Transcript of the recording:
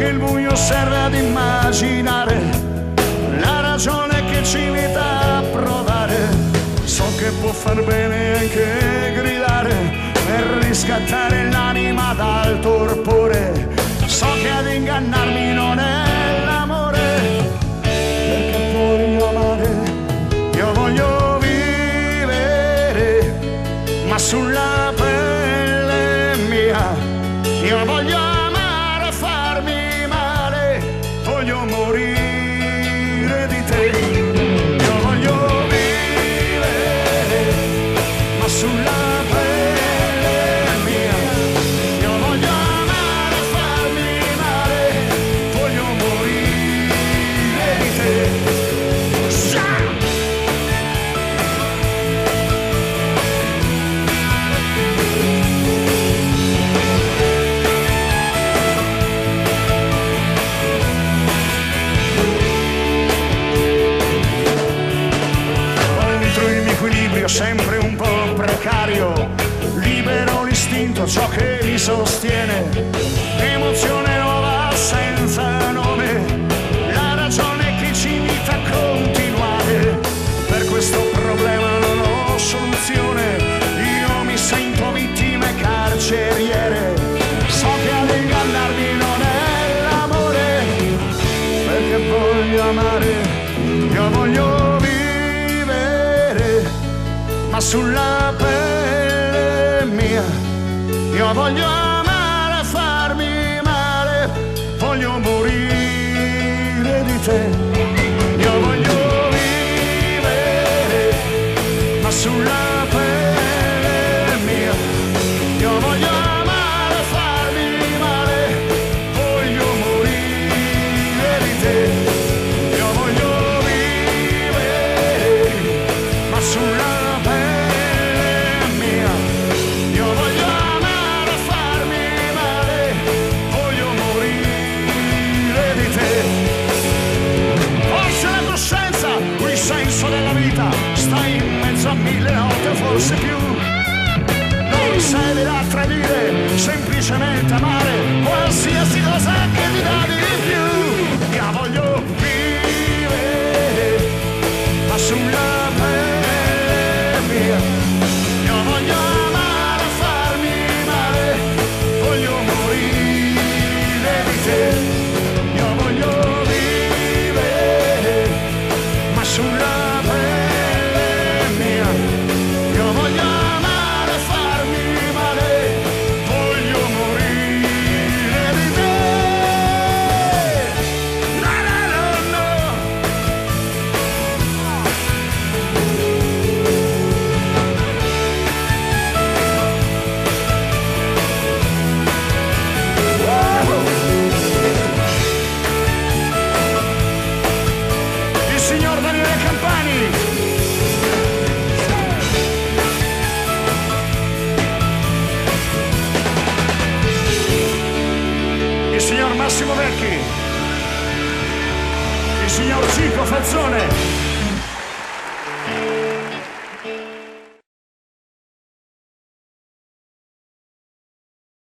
che il buio serve ad immaginare la ragione che ci invita a provare. So che può far bene anche gridare per riscattare l'anima dal torpore. So che ad ingannarmi non è l'amore, perché voglio amare, io voglio vivere, ma sulla pelle mia. Io voglio amare, farmi male, voglio morire di te. Io voglio vivere, ma sulla pelle mia. Io voglio amare, farmi male, voglio morire di te. Sempre un po' precario, libero l'istinto, ciò che mi sostiene, emozione nuova senza nome, la ragione che ci invita a continuare. Per questo problema non ho soluzione, io mi sento vittima e carceriere. So che ad ingannarmi non è l'amore, perché voglio amare, io voglio ma sulla pelle mia. Io voglio amare, farmi male, voglio morire di te. Io voglio vivere, ma sulla pelle mia. Io voglio amare, farmi male, voglio morire di te. Io voglio vivere, ma sulla della vita stai in mezzo a mille note o forse più, non serve da tradire, semplicemente amare qualsiasi cosa che ti dà di più. Io voglio vivere, ma sulla pelle mia. Io voglio amare, farmi male, voglio morire di te. Io voglio vivere, ma sulla signor Massimo Vecchi, il signor Cico Fazzone.